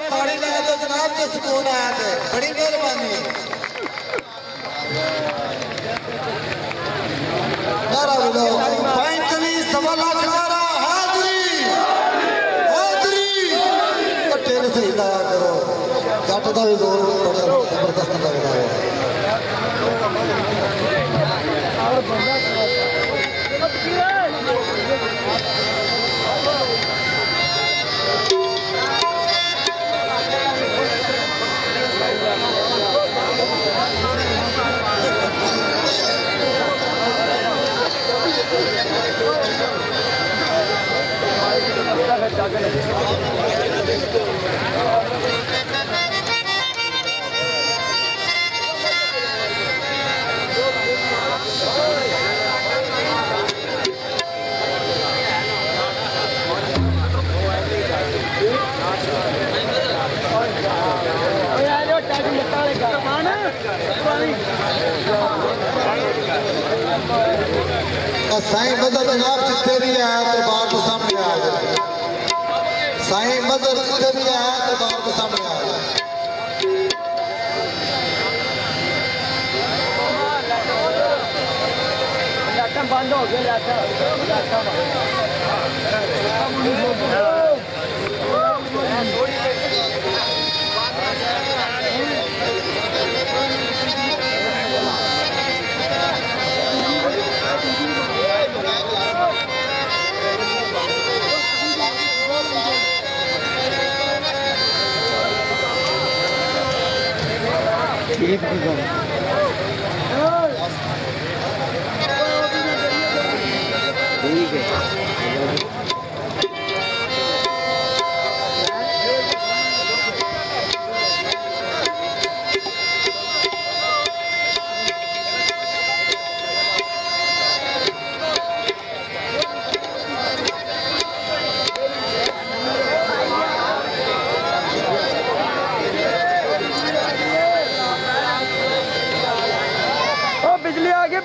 ताड़ी लगा दो जनाब जो सुकून आया थे बड़ी मेहरबानी नारा बोलो पैंतली सवा लाख नारा हाजरी हाजरी कट्टे ने सही लाया करो जट का भी जोर बड़ा जबरदस्त लगता है साईं बदर जनाब जितने भी आया दरबार के सामने आ जाए साईं बदर जितने भी आया दरबार के सामने आ जाए बंद हो गया ठीक है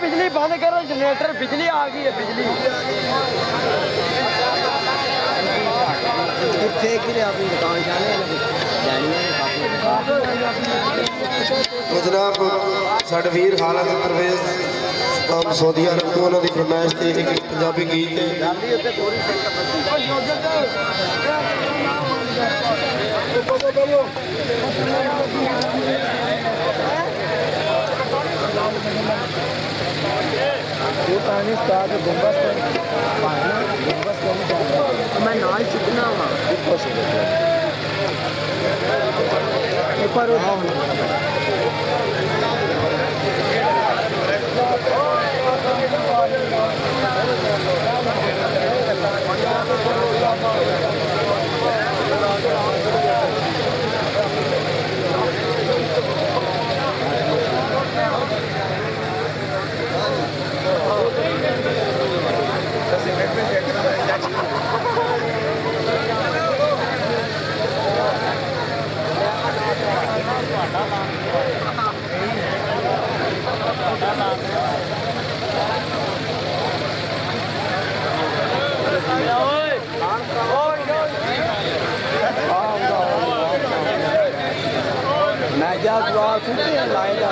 बिजली बंद करो जनरेटर बिजली आ गई है बिजली जनाब साढ़े वीर हालत परवेज सऊदी अरब को उन्होंने फरमाइश से एक पंजाबी गीत मैं ना ही चुकना मैं क्या दुआ सुनते हैं लाएगा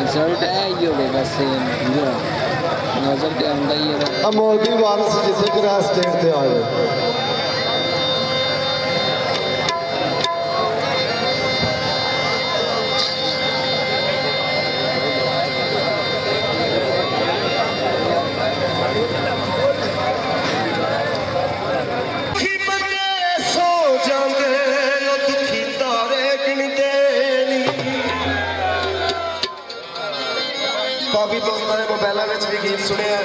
रिजल्ट है ये बस नजर के आंदा ही है ਆ ਮੌਲਵੀ ਵਾਰਿਸ ਜਿੱਥੇ ਕਿ ਸਟੇਜ ਤੇ ਆਏ ਕਾਫੀ ਦੋਸਤਾਂ ਨੇ ਮੋਬਾਈਲਾਂ ਵਿੱਚ ਵੀ ਗੀਤ ਸੁਣਿਆ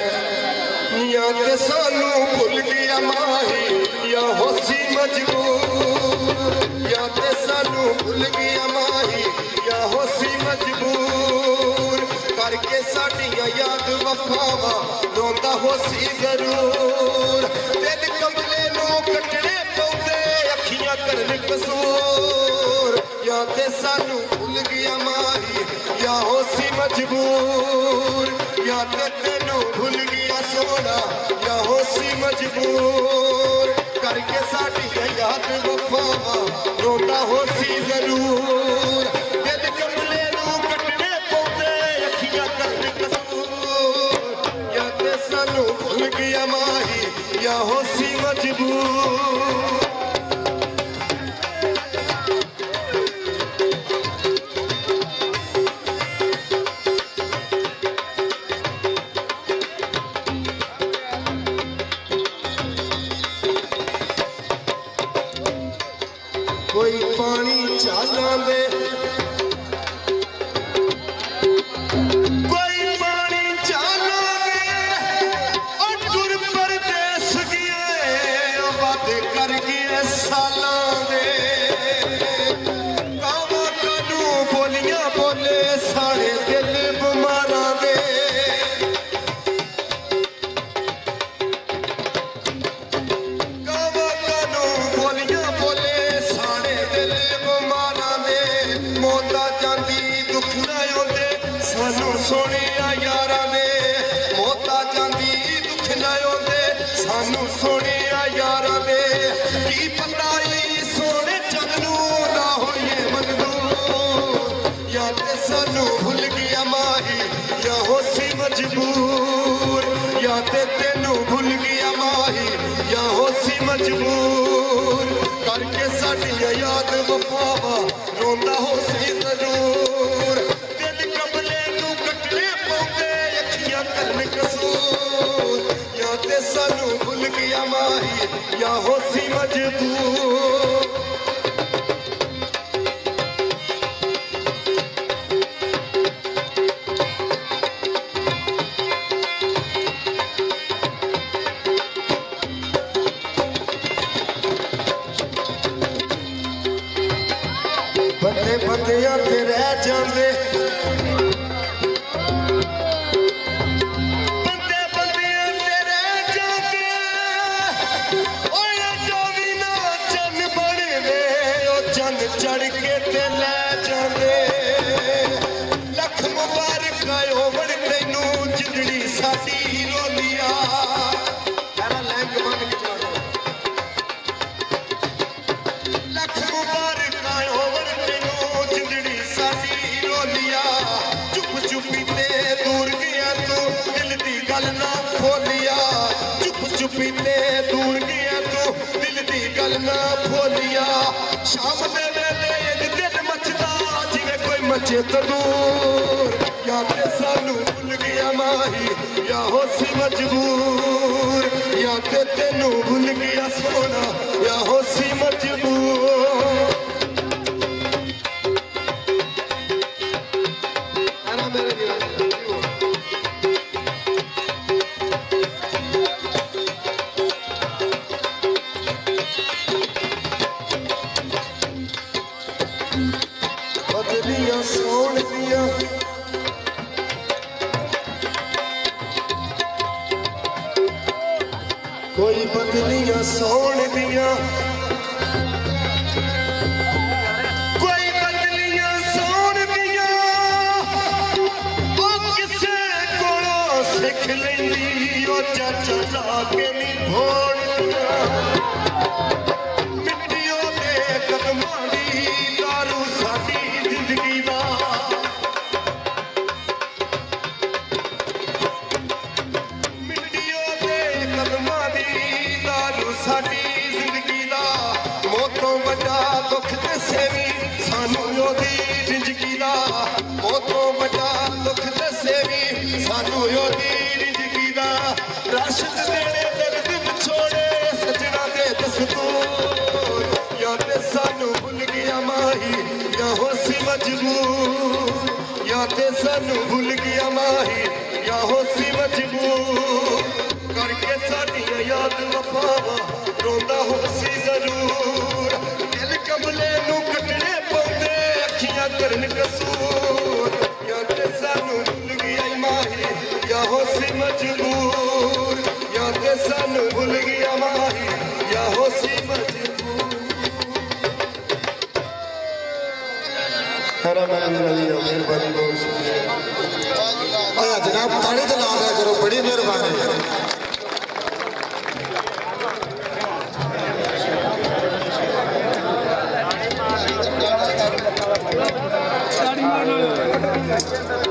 ਯਾ ਤੇ ਸਾਨੂੰ ਭੁੱਲ ਗਿਆ ਮਾਹੀ ਯਾ ਹੋਸੀ ਮਜਬੂਰ ਯਾ ਤੇ ਸਾਨੂੰ ਭੁੱਲ ਗਿਆ ਮਾਹੀ ਯਾ ਹੋਸੀ ਮਜਬੂਰ ਕਰਕੇ ਸਾਡੀਆਂ ਯਾਦ ਵਫਾਵਾਂ ਰੋਂਦਾ ਹੋਸੀ ਜ਼ਰੂਰ ਦਿਲ ਕਮਲੇ ਨੂੰ ਕੱਟਣੇ ਪਉਂਦੇ ਅੱਖੀਆਂ ਕਰਨ ਕਸੂਰ ਯਾ ਤੇ ਸਾਨੂੰ ਭੁੱਲ ਗਿਆ ਮਾਹੀ ਯਾ ਹੋਸੀ ਮਜਬੂਰ ਯਾ ਤੇ ਤੈਨੂੰ ਭੁੱਲ ਗਿਆ ਸੋਨਾ ਯਾ ਹੋਸੀ ਮਜਬੂਰ ਕਰਕੇ ਸਾਡੀ ਯਾਦ ਵਫਾਵਾਂ ਰੋਂਦਾ ਹੋਸੀ ਜ਼ਰੂਰ ਦਿਲ ਕਮਲੇ ਨੂੰ ਕੱਟਣੇ ਪਉਂਦੇ ਅੱਖੀਆਂ ਕਰਨ ਕਸੂਰ ਯਾ ਤੇ ਸਾਨੂੰ ਭੁੱਲ ਗਿਆ ਮਾਹੀ ਯਾ ਹੋਸੀ ਮਜਬੂਰ ਕੋਈ ਪਾਣੀ ਚਾਲਾਂ ਦੇ ਕੋਈ ਪਾਣੀ ਚਾਲਾਂ ਦੇ ਉਹ ਟੁਰ ਪਰਦੇਸ ਗਏ ਉਹ ਵਾਦੇ ਕਰ ਗਏ ਸਾਲਾਂ ਦੇ ਕਾਵਾਂ ਕਾਨੂੰ ਬੋਲੀਆਂ ਬੋਲੇ ਸਾਰੇ ਦਿਲ ਬਿਮਾਰਾਂ ਦੇ ਕਾਵਾਂ ਕਾਨੂੰ ਬੋਲੀਆਂ ਬੋਲੇ ਮੌਤਾਂ ਜਾਂਦੀ ਦੁੱਖ ਨਾ ਆਉਂਦੇ ਸਾਨੂੰ ਸੋਹਣਿਆ ਯਾਰਾਂ ਦੇ ਮੌਤਾਂ ਜਾਂਦੀ ਦੁੱਖ ਨਾ ਆਉਂਦੇ ਸਾਨੂੰ ਸੋਹਣਿਆ ਯਾਰਾਂ ਦੇ ਕੀ ਪਤਾ ਈ ਸੋਹਣੇ ਜਗ ਨੂੰ ਨਾ ਹੋਈਏ ਮਨਜ਼ੂਰ ਯਾ ਤੇ ਸਾਨੂੰ ਭੁੱਲ ਗਿਆ ਮਾਹੀ ਯਾ ਹੋਸੀ ਮਜਬੂਰ ਯਾ ਤੇ ਤੈਨੂੰ ਭੁੱਲ ਗਿਆ ਮਾਹੀ ਯਾ ਹੋਸੀ ਮਜਬੂਰ ਕਰਕੇ ਸਾਡੀਆਂ ਯਾਦ ਵਫਾਵਾਂ ਰੋਂਦਾ ਹੋਸੀ ਜ਼ਰੂਰ ਦਿਲ ਕਮਲੇ ਨੂੰ ਕੱਟਣੇ ਪਉਂਦੇ ਅੱਖੀਆਂ ਕਰਨ ਕਸੂਰ ਯਾ ਤੇ ਸਾਨੂੰ ਭੁੱਲ ਗਿਆ ਮਾਹੀ ਯਾ ਹੋਸੀ ਮਜਬੂਰ ਬੰਦੇ ਬੰਦਿਆਂ ਤੇ ਰਹਿ ਜਾਂਦੇ ਬੰਦੇ ਬੰਦਿਆਂ ਤੇ ਰਹਿ ਜਾਂਦੇ ਓਏ ਜੋ ਵੀ ਨਾ ਚੰਨ ਬਣਦੇ ਉਹ ਚੰਨ ਚੜ ਕੇ ਤੇ ਲੈ ਜਾਂਦੇ ਲੱਖ ਮੁਬਾਰਕਾਂ ਹੋਵਣ ਤੈਨੂੰ ਜਿੰਦੜੀ ਸਾਡੀ ਰੋਲੀਆ ਯਾਰਾ ਲੈਂਗ ਬੰਦ ਕਿਚਾ ਲੱਖ ਮੁਬਾਰਕਾਂ ਹੋਵਣ ਜਿੰਦੜੀ ਸਾਡੀ ਰੋਲੀਆ ਚੁੱਪ ਚੁੱਪੀ ਤੇ ਦੂਰ ਗਿਆ ਤੂੰ ਦਿਲ ਦੀ ਗੱਲ ਨਾ ਖੋਲੀਆ ਚੁੱਪ ਚੁੱਪੀ ਤੇ ਦੂਰ ਗਿਆ ਤੂੰ ਦਿਲ ਦੀ ਗੱਲ ਨਾ ਖੋਲੀਆ ਸ਼ਾਮ ਦੇ ਵੇਲੇ ਦਿਲ ਮੱਚਦਾ ਜਿਵੇਂ ਕੋਈ ਮੱਚੇ ਤੰਦੂਰ ਯਾ ਤੇ ਸਾਨੂੰ ਭੁੱਲ ਗਿਆ ਮਾਹੀ ਯਾ ਹੋਸੀ ਮਜਬੂਰ ਯਾ ਤੇ ਤੈਨੂੰ ਭੁੱਲ ਗਿਆ ਸੋਨਾ ਯਾ ਹੋਸੀ ਮਜਬੂਰ ਬਦਲੀਆਂ ਸੋਹਣ ਦੀਆਂ ਕੋਈ ਬਦਲੀਆਂ ਸੋਹਣ ਦੀਆਂ ਕੋਈ ਬਦਲੀਆਂ ਸੋਹਣ ਦੀਆਂ ਉਹ ਕਿਸੇ ਕੋਲੋਂ ਸਿੱਖ ਲੈਂਦੀ ਉਹ ਚਾਚਾ ਲਾ ਕੇ ਨਹੀਂ ਭੋਣ ਮਿੱਟੀਆਂ ਦੇ ਕਦਮਾਂ ਦੀ ਦਾਰੂ ਸਾਡੀ ਜ਼ਿੰਦਗੀ ਦਾ ਮਿੱਟੀਆਂ ਦੇ ਕਦਮਾਂ ਦੀ ਦਾਰੂ ਸਾਡੀ ਜ਼ਿੰਦਗੀ ਦਾ ਮੌਤ ਤੋਂ ਵੱਡਾ ਦੁੱਖ ਦੱਸੇ ਵੀ ਸਾਨੂੰ ਉਹਦੀ ਜ਼ਿੰਦਗੀ ਦਾ ਮੌਤ ਤੋਂ ਵੱਡਾ ਦੁੱਖ ਦੱਸੇ ਵੀ ਸਾਨੂੰ ਉਹਦੀ ਜ਼ਿੰਦਗੀ ਦਾ ਰਾਸ਼ਦ ਦੇਣੇ ਦਰਦ ਵਿਛੋੜੇ ਸਜਣਾ ਦੇ ਦਸਤੂਰ ਜਾਂ ਤੇ ਸਾਨੂੰ ਭੁੱਲ ਗਿਆ ਮਾਹੀ ਜਾਂ ਹੋਸੀ ਮਜਬੂਰ ਜਾਂ ਤੇ ਸਾਨੂੰ ਭੁੱਲ ਗਿਆ ਮਾਹੀ ਜਾਂ ਹੋਸੀ ਮਜਬੂਰ ਕਰਕੇ ਸਾਡੀਆਂ ਯਾਦ ਵਫਾਵਾਂ ਰੋਂਦਾ ਹੋਸੀ ਜ਼ਰੂਰ ਦਿਲ ਕਬਲੇ ਨੂੰ ਕੱਟਣੇ ਪਉਂਦੇ ਅੱਖੀਆਂ ਕਰਨ ਕਸੂਰ ਜਾਂ ਤੇ ਸਾਨੂੰ ਭੁੱਲ ਗਿਆ ਮਾਹੀ ਜਾਂ ਹੋਸੀ ਮਜਬੂਰ ਜਾਂ ਤੇ ਸਾਨੂੰ ਭੁੱਲ ਗਿਆ ਮਾਹੀ ਜਾਂ ਹੋਸੀ ਮਜਬੂਰ ਹਰਾ ਮੈਂ ਮਿਹਰਬਾਨੀ ਬਹੁਤ ਸ਼ੁਕਰੀਆ ਆਇਆ ਜਨਾਬ ਤਾੜੀ ਤੇ ਲਾ ਦਿਆ ਕਰੋ ਬੜੀ ਮਿਹਰਬਾਨੀ ਸਾੜੀ ਮਾਰਨਾ